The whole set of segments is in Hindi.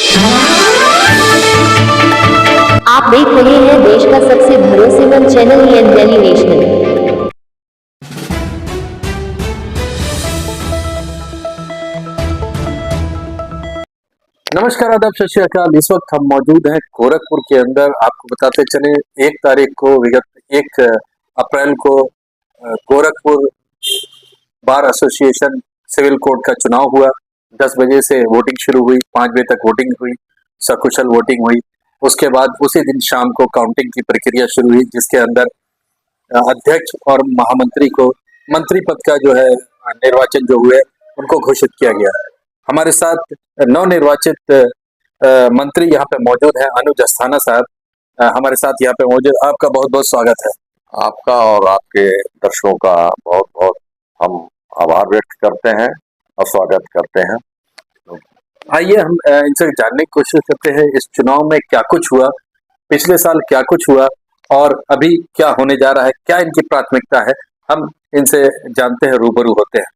आप देख रहे हैं देश का सबसे भरोसेमंद चैनल एन दिल्ली नेशनल। नमस्कार, आदाब, सत श्री अकाल। इस वक्त हम मौजूद हैं गोरखपुर के अंदर। आपको बताते चले 1 तारीख को विगत 1 अप्रैल को Gorakhpur bar association civil court का चुनाव हुआ। 10 बजे से वोटिंग शुरू हुई, 5 बजे तक वोटिंग हुई, सकुशल वोटिंग हुई। उसके बाद उसी दिन शाम को काउंटिंग की प्रक्रिया शुरू हुई, जिसके अंदर अध्यक्ष और महामंत्री को मंत्री पद का जो है निर्वाचन जो हुए उनको घोषित किया गया। हमारे साथ नवनिर्वाचित मंत्री यहाँ पे मौजूद है, अनुज अस्थाना साहब हमारे साथ यहाँ पे मौजूद। आपका बहुत बहुत स्वागत है। आपका और आपके दर्शकों का बहुत बहुत हम आभार व्यक्त करते हैं और स्वागत करते हैं। आइए हम इनसे जानने की कोशिश करते हैं, इस चुनाव में क्या कुछ हुआ, पिछले साल क्या कुछ हुआ और अभी क्या होने जा रहा है, क्या इनकी प्राथमिकता है। हम इनसे जानते हैं, रूबरू होते हैं।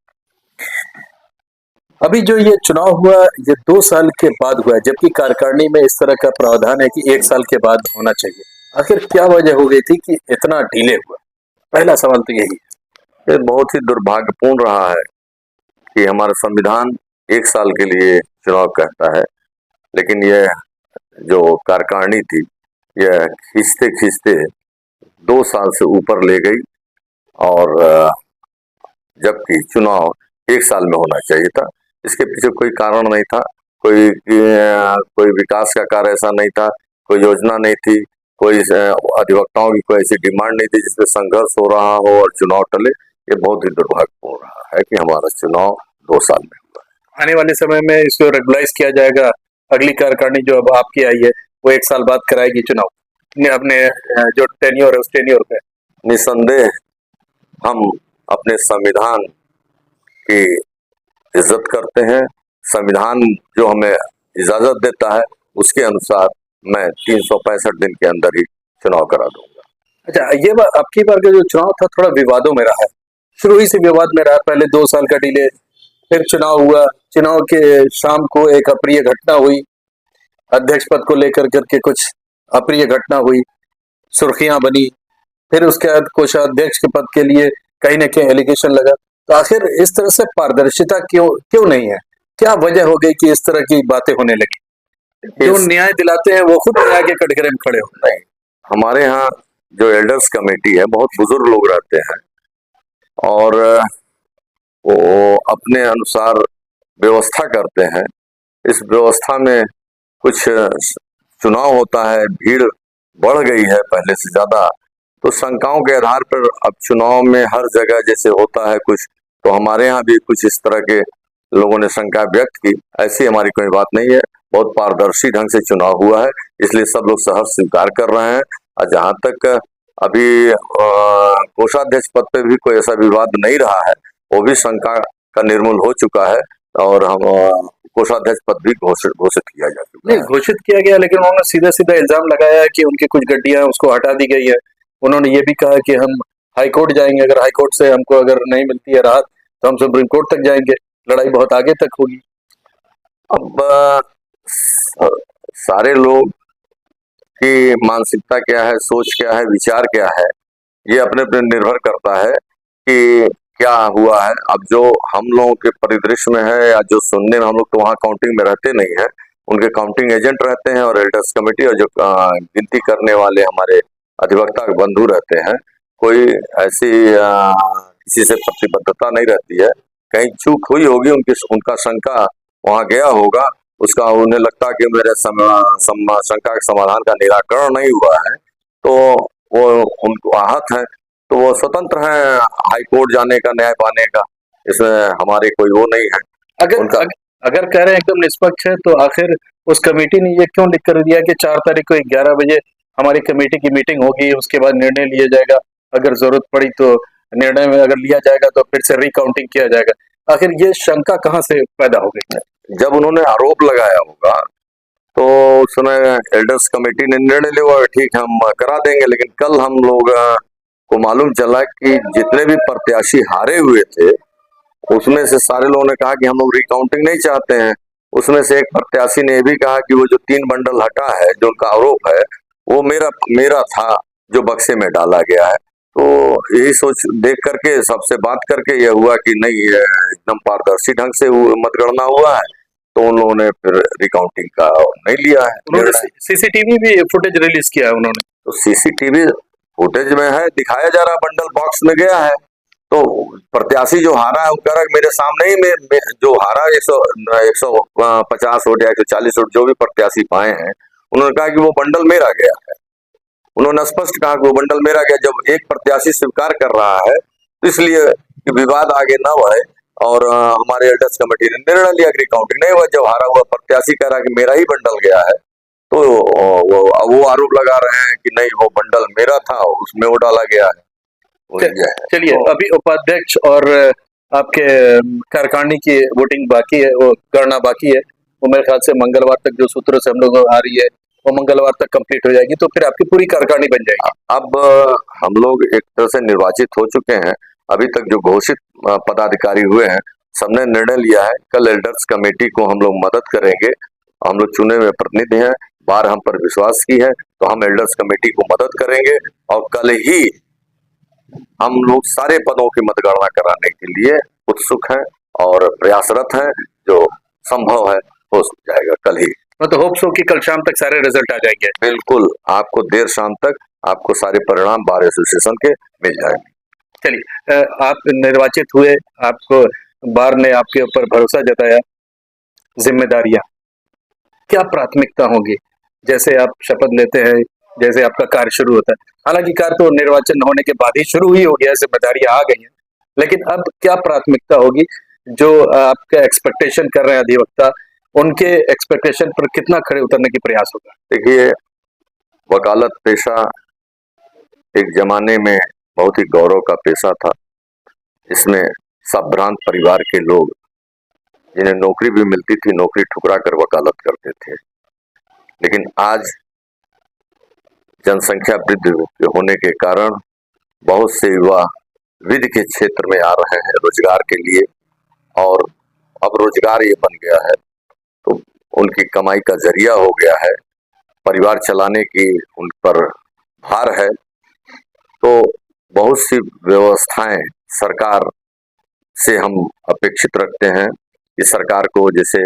अभी जो ये चुनाव हुआ ये 2 साल के बाद हुआ, जबकि कार्यकारिणी में इस तरह का प्रावधान है कि 1 साल के बाद होना चाहिए। आखिर क्या वजह हो गई थी कि इतना डिले हुआ? पहला सवाल तो यही है। ये बहुत ही दुर्भाग्यपूर्ण रहा है कि हमारा संविधान 1 साल के लिए चुनाव कहता है, लेकिन यह जो कार्यकारिणी थी यह खींचते खींचते 2 साल से ऊपर ले गई और जबकि चुनाव 1 साल में होना चाहिए था। इसके पीछे कोई कारण नहीं था, कोई विकास का कार्य ऐसा नहीं था, कोई योजना नहीं थी, कोई अधिवक्ताओं की कोई ऐसी डिमांड नहीं थी जिसपे संघर्ष हो रहा हो और चुनाव टले। ये बहुत ही दुर्भाग्यपूर्ण रहा है कि हमारा चुनाव 2 साल में हुआ। आने वाले समय में इसको रेगुलाइज किया जाएगा। अगली कार्यकारिणी जो अब आपकी आई है वो 1 साल बाद कराएगी चुनाव अपने जो टेन्योर है उस टेन्योर पे। निसंदेह हम अपने संविधान की इज्जत करते हैं। संविधान जो हमें इजाजत देता है उसके अनुसार मैं 365 दिन के अंदर ही चुनाव करा दूंगा। अच्छा, ये आपकी बार का जो चुनाव था थोड़ा विवादों में रहा है, शुरू ही से विवाद में रहा। पहले 2 साल का डिले, फिर चुनाव हुआ, चुनाव के शाम को एक अप्रिय घटना हुई, अध्यक्ष पद को लेकर करके कुछ अप्रिय घटना हुई, सुर्खियां बनी, फिर उसके बाद कोषाध्यक्ष के पद के लिए कहीं ना कहीं एलिगेशन लगा। तो आखिर इस तरह से पारदर्शिता क्यों नहीं है? क्या वजह हो गई कि इस तरह की बातें होने लगी? जो न्याय दिलाते हैं वो खुद न्याय के कटघरे में खड़े होते हैं। हमारे यहाँ जो एल्डर्स कमेटी है बहुत बुजुर्ग लोग रहते हैं और वो अपने अनुसार व्यवस्था करते हैं। इस व्यवस्था में कुछ चुनाव होता है, भीड़ बढ़ गई है पहले से ज्यादा, तो शंकाओं के आधार पर अब चुनाव में हर जगह जैसे होता है कुछ, तो हमारे यहाँ भी कुछ इस तरह के लोगों ने शंका व्यक्त की। ऐसी हमारी कोई बात नहीं है, बहुत पारदर्शी ढंग से चुनाव हुआ है, इसलिए सब लोग सहर्ष स्वीकार कर रहे हैं। और जहाँ तक अभी कोषाध्यक्ष पद पे भी कोई ऐसा विवाद नहीं रहा है, वो भी शंका का निर्मूल हो चुका है और हम कोषाध्यक्ष पद भी घोषित किया जा चुका है। नहीं घोषित किया गया, लेकिन उन्होंने सीधा सीधा इल्जाम लगाया कि उनकी कुछ गड्डियां उसको हटा दी गई है। उन्होंने ये भी कहा कि हम हाईकोर्ट जाएंगे, अगर हाईकोर्ट से हमको अगर नहीं मिलती है राहत तो हम सुप्रीम कोर्ट तक जाएंगे, लड़ाई बहुत आगे तक होगी। अब सारे लोग की मानसिकता क्या है, सोच क्या है, विचार क्या है, ये अपने अपने निर्भर करता है कि क्या हुआ है। अब जो हम लोगों के परिदृश्य में है या जो सुनने में, हम लोग तो वहाँ काउंटिंग में रहते नहीं है, उनके काउंटिंग एजेंट रहते हैं और एल्डर्स कमेटी और जो गिनती करने वाले हमारे अधिवक्ता बंधु रहते हैं। कोई ऐसी किसी से प्रतिबद्धता नहीं रहती है। कहीं चूक हुई होगी, उनका शंका वहाँ गया होगा, उसका उन्हें लगता कि मेरे शंका के समाधान का निराकरण नहीं हुआ है, तो वो उनको आहत है, तो वो स्वतंत्र हैं हाई कोर्ट जाने का, न्याय पाने का। इसमें हमारे कोई वो नहीं है। अगर कह रहे हैं एकदम निष्पक्ष है, तो आखिर उस कमेटी ने ये क्यों लिख कर दिया कि 4 तारीख को 11 बजे हमारी कमेटी की मीटिंग होगी, उसके बाद निर्णय लिया जाएगा, अगर जरूरत पड़ी तो निर्णय में अगर लिया जाएगा तो फिर से रिकाउंटिंग किया जाएगा। आखिर ये शंका कहाँ से पैदा हो गई? जब उन्होंने आरोप लगाया होगा तो उस समय एल्डर्स कमेटी ने निर्णय लिया, ठीक है हम करा देंगे। लेकिन कल हम लोग को मालूम चला कि जितने भी प्रत्याशी हारे हुए थे उसमें से सारे लोगों ने कहा कि हम लोग रिकाउंटिंग नहीं चाहते हैं, उसमें से एक प्रत्याशी ने ये भी कहा कि वो जो 3 बंडल हटा है, जो उनका आरोप है, वो मेरा था जो बक्से में डाला गया है। तो यही सोच देख करके सबसे बात करके ये हुआ कि नहीं, ये एकदम पारदर्शी ढंग से मतगणना हुआ है, तो उन लोगों ने फिर रिकाउंटिंग का नहीं लिया है उन्होंने निर्णय। सीसीटीवी भी फुटेज रिलीज किया है उन्होंने। तो सीसीटीवी फुटेज में है, दिखाया जा रहा बंडल बॉक्स में गया है। तो प्रत्याशी जो हारा है वो कह रहा है मेरे सामने ही में जो हारा 150 वोट या 140 वोट जो भी प्रत्याशी पाए हैं, उन्होंने कहा कि वो बंडल मेरा गया है। उन्होंने स्पष्ट कहा कि वो बंडल मेरा गया। जब एक प्रत्याशी स्वीकार कर रहा है तो इसलिए कि विवाद आगे न बढ़े, और हमारे एल्डर्स कमेटी ने निर्णय लिया कि रिकाउंटिंग नहीं हुआ। जब हारा हुआ प्रत्याशी कह रहा कि मेरा ही बंडल गया है, तो वो आरोप लगा रहे हैं कि नहीं, वो बंडल मेरा था, उसमें वो डाला गया है। चलिए, अभी उपाध्यक्ष और आपके कार्यकारिणी की वोटिंग बाकी है, वो गणना बाकी है। वो मेरे ख्याल से मंगलवार तक जो सूत्रों से हम लोग आ रही है वो मंगलवार तक कंप्लीट हो जाएगी, तो फिर आपकी पूरी कार्यकारिणी बन जाएगी। अब हम लोग एक तरह से निर्वाचित हो चुके हैं। अभी तक जो घोषित पदाधिकारी हुए हैं, सबने निर्णय लिया है कल एल्डर्स कमेटी को हम लोग मदद करेंगे। हम लोग चुने हुए प्रतिनिधि हैं, बार हम पर विश्वास की है, तो हम एल्डर्स कमेटी को मदद करेंगे और कल ही हम लोग सारे पदों की मतगणना कराने के लिए उत्सुक हैं और प्रयासरत हैं। जो संभव है हो जाएगा कल ही। तो होप सो कि कल शाम तक सारे रिजल्ट आ जाएंगे। बिल्कुल, आपको देर शाम तक आपको सारे परिणाम बार एसोसिएशन के मिल जाएंगे। चलिए, आप निर्वाचित हुए, आपको बार ने आपके ऊपर भरोसा जताया, जिम्मेदारियां क्या प्राथमिकता होगी जैसे आप शपथ लेते हैं, जैसे आपका कार्य शुरू होता है? हालांकि कार्य तो निर्वाचन होने के बाद ही शुरू ही हो गया, जिम्मेदारियां आ गई हैं, लेकिन अब क्या प्राथमिकता होगी? जो आपका एक्सपेक्टेशन कर रहे हैं अधिवक्ता, उनके एक्सपेक्टेशन पर कितना खड़े उतरने की प्रयास होगा? देखिए, वकालत पेशा एक जमाने में बहुत ही गौरव का पेशा था। इसमें संभ्रांत परिवार के लोग, जिन्हें नौकरी भी मिलती थी, नौकरी ठुकरा कर वकालत करते थे। लेकिन आज जनसंख्या वृद्धि होने के कारण बहुत से युवा विधि के क्षेत्र में आ रहे हैं रोजगार के लिए, और अब रोजगार ये बन गया है तो उनकी कमाई का जरिया हो गया है, परिवार चलाने की उन पर भार है। तो बहुत सी व्यवस्थाएं सरकार से हम अपेक्षित रखते हैं कि सरकार को, जैसे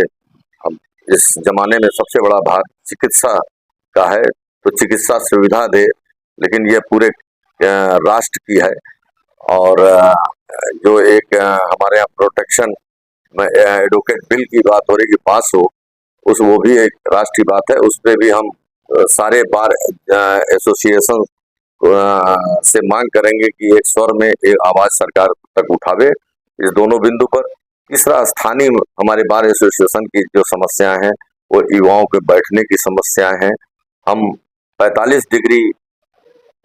हम इस जमाने में सबसे बड़ा भार चिकित्सा का है, तो चिकित्सा सुविधा दे, लेकिन यह पूरे राष्ट्र की है। और जो एक हमारे यहाँ प्रोटेक्शन एडवोकेट बिल की बात हो रही कि पास हो, वो भी एक राष्ट्रीय बात है। उस पर भी हम सारे बार एसोसिएशन से मांग करेंगे कि एक स्वर में एक आवाज सरकार तक उठावे इस दोनों बिंदु पर। तीसरा, स्थानीय हमारे बार एसोसिएशन की जो समस्याएं हैं, वो युवाओं के बैठने की समस्याएं हैं। हम 45 डिग्री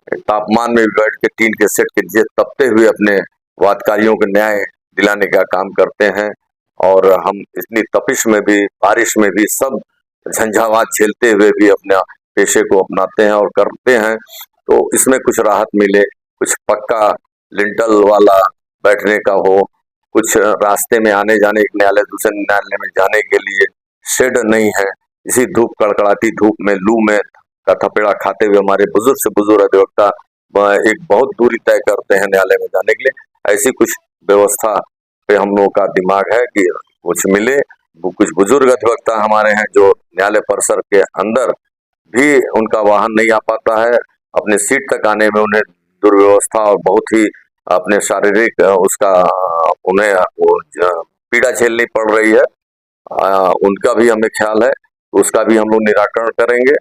तापमान में बैठ के टीन के सेट के नीचे तपते हुए अपने वादकारियों को न्याय दिलाने का काम करते हैं, और हम इतनी तपिश में भी, बारिश में भी, सब झंझावात झेलते हुए भी अपने पेशे को अपनाते हैं और करते हैं। तो इसमें कुछ राहत मिले, कुछ पक्का लिंटल वाला बैठने का हो, कुछ रास्ते में आने जाने, एक न्यायालय दूसरे न्यायालय में जाने के लिए शेड नहीं है। इसी धूप, कड़कड़ाती धूप में, लू में का थपेड़ा खाते हुए हमारे बुजुर्ग से बुजुर्ग अधिवक्ता एक बहुत दूरी तय करते हैं न्यायालय में जाने के लिए। ऐसी कुछ व्यवस्था पे हम लोगों का दिमाग है कि कुछ मिले। कुछ बुजुर्ग अधिवक्ता हमारे हैं जो न्यायालय परिसर के अंदर भी उनका वाहन नहीं आ पाता है, अपने सीट तक आने में उन्हें दुर्व्यवस्था और बहुत ही अपने शारीरिक उसका उन्हें पीड़ा झेलनी पड़ रही है। उनका भी हमें ख्याल है, उसका भी हम लोग निराकरण करेंगे।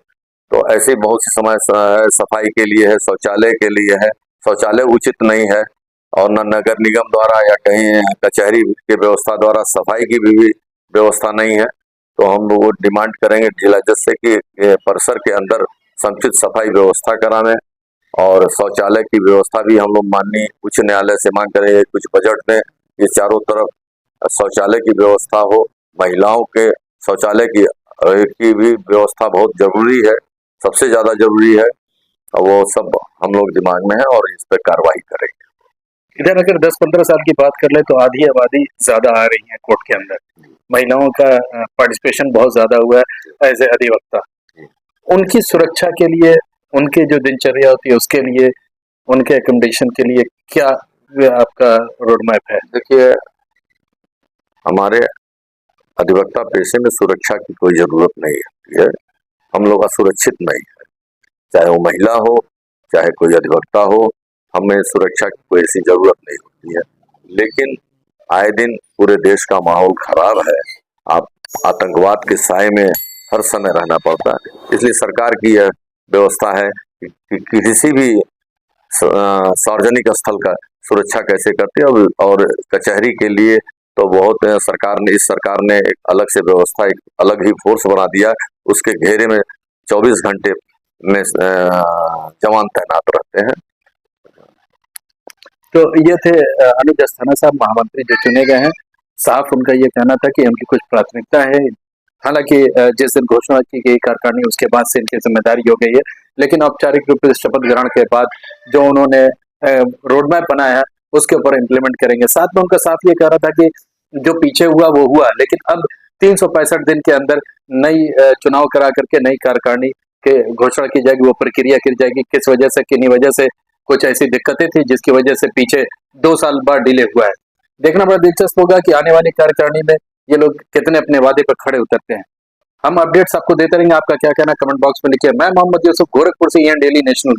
तो ऐसी बहुत सी समस्या है, सफाई के लिए है, शौचालय के लिए है। शौचालय उचित नहीं है, और न नगर निगम द्वारा या कहीं कचहरी के व्यवस्था द्वारा सफाई की भी व्यवस्था नहीं है। तो हम लोग डिमांड करेंगे जिला जज से कि परिसर के अंदर समुचित सफाई व्यवस्था कराने, और शौचालय की व्यवस्था भी हम लोग माननीय उच्च न्यायालय से मांग करेंगे कुछ बजट में ये चारों तरफ शौचालय की व्यवस्था हो। महिलाओं के शौचालय की भी व्यवस्था बहुत जरूरी है, सबसे ज्यादा जरूरी है। वो सब हम लोग दिमाग में है और इस पर कार्रवाई करेंगे। इधर अगर 10-15 साल की बात कर ले तो आधी आबादी ज्यादा आ रही है कोर्ट के अंदर, महिलाओं का पार्टिसिपेशन बहुत ज्यादा हुआ है एज ए अधिवक्ता। उनकी सुरक्षा के लिए, उनकी जो दिनचर्या होती है उसके लिए, उनके एकोमोडेशन के लिए क्या आपका रोड मैप है? देखिए, हमारे अधिवक्ता पेशे में सुरक्षा की कोई जरूरत नहीं है। हम लोग असुरक्षित नहीं है, चाहे वो महिला हो चाहे कोई अधिवक्ता हो, हमें सुरक्षा की कोई ऐसी जरूरत नहीं होती है। लेकिन आए दिन पूरे देश का माहौल खराब है, आप आतंकवाद के साए में हर समय रहना पड़ता है। इसलिए सरकार की यह व्यवस्था है कि किसी भी सार्वजनिक स्थल का सुरक्षा कैसे करती है। और कचहरी के लिए तो बहुत इस सरकार ने एक अलग से व्यवस्था, एक अलग ही फोर्स बना दिया। उसके घेरे में 24 घंटे में जवान तैनात रहते हैं। तो ये थे अनुज अस्थाना साहब, महामंत्री जो चुने गए हैं। साफ उनका ये कहना था कि उनकी कुछ प्राथमिकता है। हालांकि जिस दिन घोषणा की गई कार्यकारिणी उसके बाद से इनकी जिम्मेदारी हो गई है, लेकिन औपचारिक रूप से शपथ ग्रहण के बाद जो उन्होंने रोड मैप बनाया है उसके ऊपर इम्प्लीमेंट करेंगे। साथ में उनका साफ ये कह रहा था कि जो पीछे हुआ वो हुआ, लेकिन अब 365 दिन के अंदर नई चुनाव करा करके नई कार्यकारिणी के घोषणा की जाएगी, वो प्रक्रिया की जाएगी। किस वजह से, किन्हीं वजह से कुछ ऐसी दिक्कतें थी जिसकी वजह से पीछे 2 साल बाद डिले हुआ है। देखना बड़ा दिलचस्प होगा कि आने वाली कार्यकारिणी में ये लोग कितने अपने वादे पर खड़े उतरते हैं। हम अपडेट्स आपको देते रहेंगे। आपका क्या कहना कमेंट बॉक्स में लिखिए। मैं मोहम्मद यूसुफ, गोरखपुर से, ये डेली नेशनल।